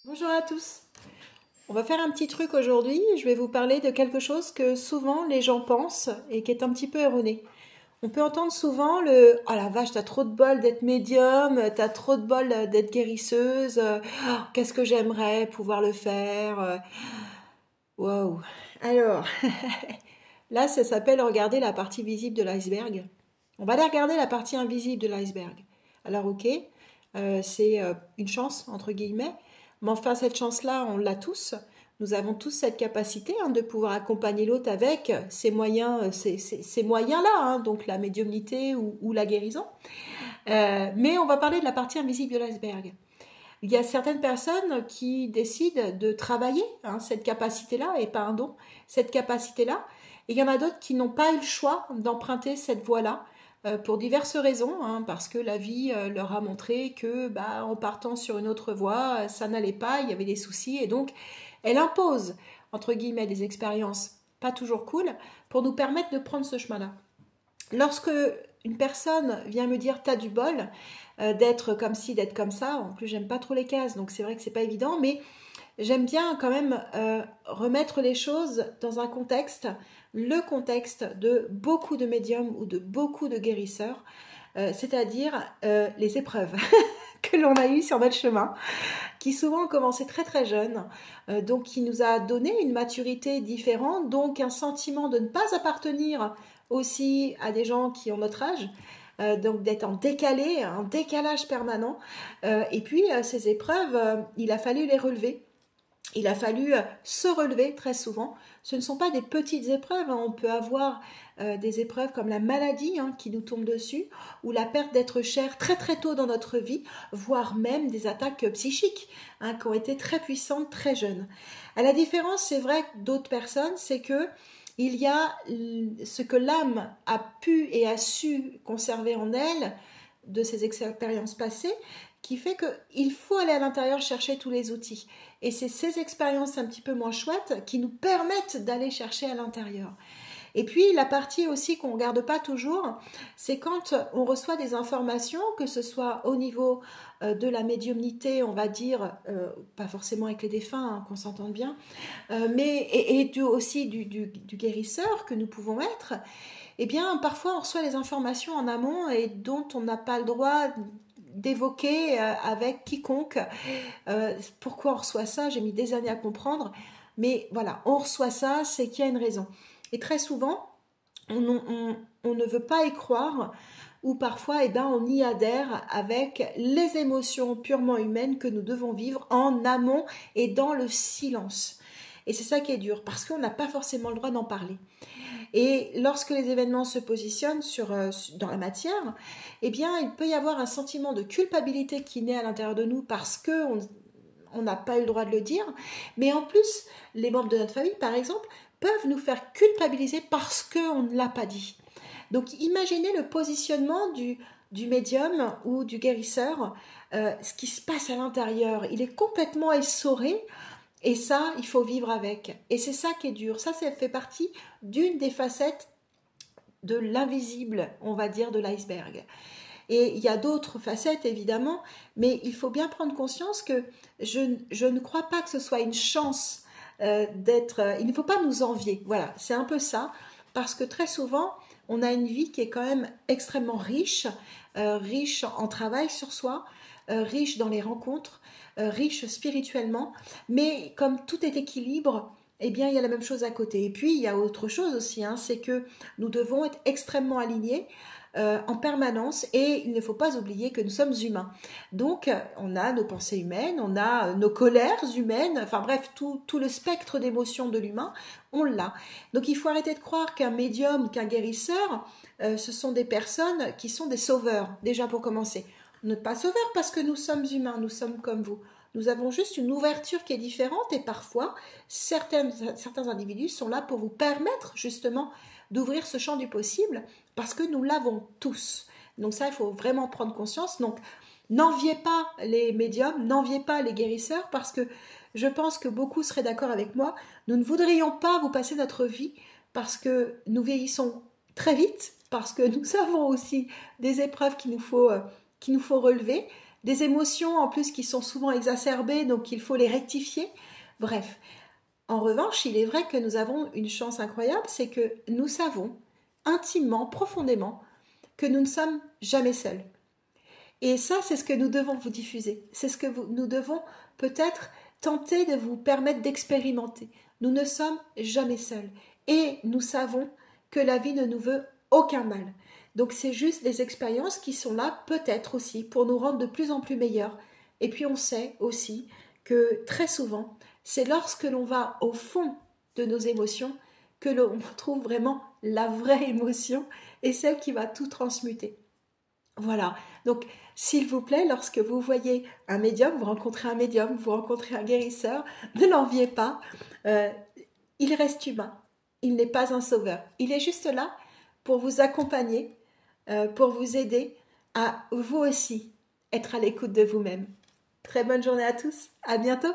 Bonjour à tous. On va faire un petit truc aujourd'hui. Je vais vous parler de quelque chose que souvent les gens pensent et qui est un petit peu erroné. On peut entendre souvent le «Ah la vache, t'as trop de bol d'être médium, t'as trop de bol d'être guérisseuse, qu'est-ce que j'aimerais pouvoir le faire. Waouh. Alors, là, ça s'appelle regarder la partie visible de l'iceberg. On va aller regarder la partie invisible de l'iceberg. Alors, ok, c'est une chance, entre guillemets, mais enfin, cette chance-là, on l'a tous. Nous avons tous cette capacité de pouvoir accompagner l'autre avec ces moyens, ces moyens-là, donc la médiumnité ou la guérison. Mais on va parler de la partie invisible de l'iceberg. Il y a certaines personnes qui décident de travailler cette capacité-là, et pas un don, cette capacité-là. Et il y en a d'autres qui n'ont pas eu le choix d'emprunter cette voie-là pour diverses raisons, parce que la vie leur a montré que, en partant sur une autre voie, ça n'allait pas, il y avait des soucis, et donc elle impose, entre guillemets, des expériences pas toujours cool pour nous permettre de prendre ce chemin-là. Lorsque une personne vient me dire t'as du bol d'être comme ci, d'être comme ça, en plus j'aime pas trop les cases, donc c'est vrai que c'est pas évident, mais j'aime bien quand même remettre les choses dans un contexte, le contexte de beaucoup de médiums ou de beaucoup de guérisseurs, c'est-à-dire les épreuves que l'on a eues sur notre chemin, qui souvent ont commencé très très jeunes, donc qui nous a donné une maturité différente, donc un sentiment de ne pas appartenir aussi à des gens qui ont notre âge, donc d'être en décalé, un décalage permanent. Et puis ces épreuves, il a fallu les relever. Il a fallu se relever très souvent. Ce ne sont pas des petites épreuves. On peut avoir des épreuves comme la maladie qui nous tombe dessus, ou la perte d'être cher très très tôt dans notre vie, voire même des attaques psychiques qui ont été très puissantes très jeunes. À la différence, c'est vrai, d'autres personnes, c'est que il y a ce que l'âme a pu et a su conserver en elle de ses expériences passées, qui fait qu'il faut aller à l'intérieur chercher tous les outils. Et c'est ces expériences un petit peu moins chouettes qui nous permettent d'aller chercher à l'intérieur. Et puis la partie aussi qu'on ne regarde pas toujours, c'est quand on reçoit des informations, que ce soit au niveau de la médiumnité, on va dire, pas forcément avec les défunts, qu'on s'entende bien, mais aussi du guérisseur que nous pouvons être. Eh bien, parfois on reçoit les informations en amont et dont on n'a pas le droit d'évoquer avec quiconque. Pourquoi on reçoit ça? J'ai mis des années à comprendre. Mais voilà, on reçoit ça, c'est qu'il y a une raison. Et très souvent, on ne veut pas y croire, ou parfois on y adhère avec les émotions purement humaines que nous devons vivre en amont et dans le silence. Et c'est ça qui est dur, parce qu'on n'a pas forcément le droit d'en parler. Et lorsque les événements se positionnent dans la matière, eh bien, il peut y avoir un sentiment de culpabilité qui naît à l'intérieur de nous parce qu'on n'a pas eu le droit de le dire. Mais en plus, les membres de notre famille, par exemple, peuvent nous faire culpabiliser parce qu'on ne l'a pas dit. Donc, imaginez le positionnement du médium ou du guérisseur, ce qui se passe à l'intérieur. Il est complètement essoré et ça, il faut vivre avec. Et c'est ça qui est dur. Ça fait partie d'une des facettes de l'invisible, on va dire, de l'iceberg. Et il y a d'autres facettes, évidemment, mais il faut bien prendre conscience que je ne crois pas que ce soit une chance d'être... il ne faut pas nous envier. Voilà, c'est un peu ça. Parce que très souvent, on a une vie qui est quand même extrêmement riche, riche en travail sur soi, riche dans les rencontres, riche spirituellement, mais comme tout est équilibre, eh bien, il y a la même chose à côté. Et puis, il y a autre chose aussi, c'est que nous devons être extrêmement alignés en permanence et il ne faut pas oublier que nous sommes humains. Donc, on a nos pensées humaines, on a nos colères humaines, enfin bref, tout le spectre d'émotions de l'humain, on l'a. Donc, il faut arrêter de croire qu'un médium, qu'un guérisseur, ce sont des personnes qui sont des sauveurs, déjà pour commencer. Nous ne sommes pas sauveurs parce que nous sommes humains, nous sommes comme vous. Nous avons juste une ouverture qui est différente et parfois, certains individus sont là pour vous permettre justement d'ouvrir ce champ du possible parce que nous l'avons tous. Donc ça, il faut vraiment prendre conscience. Donc, n'enviez pas les médiums, n'enviez pas les guérisseurs parce que je pense que beaucoup seraient d'accord avec moi. Nous ne voudrions pas vous passer notre vie parce que nous vieillissons très vite, parce que nous avons aussi des épreuves qu'il nous faut relever, des émotions en plus qui sont souvent exacerbées, donc il faut les rectifier. Bref, en revanche, il est vrai que nous avons une chance incroyable, c'est que nous savons intimement, profondément, que nous ne sommes jamais seuls. Et ça, c'est ce que nous devons vous diffuser. C'est ce que nous devons peut-être tenter de vous permettre d'expérimenter. Nous ne sommes jamais seuls. Et nous savons que la vie ne nous veut aucun mal. Donc c'est juste des expériences qui sont là peut-être aussi pour nous rendre de plus en plus meilleurs. Et puis on sait aussi que très souvent, c'est lorsque l'on va au fond de nos émotions que l'on trouve vraiment la vraie émotion et celle qui va tout transmuter. Voilà, donc s'il vous plaît, lorsque vous voyez un médium, vous rencontrez un guérisseur, ne l'enviez pas, euh, il reste humain, il n'est pas un sauveur, il est juste là pour vous accompagner, pour vous aider à vous aussi être à l'écoute de vous-même. Très bonne journée à tous, à bientôt.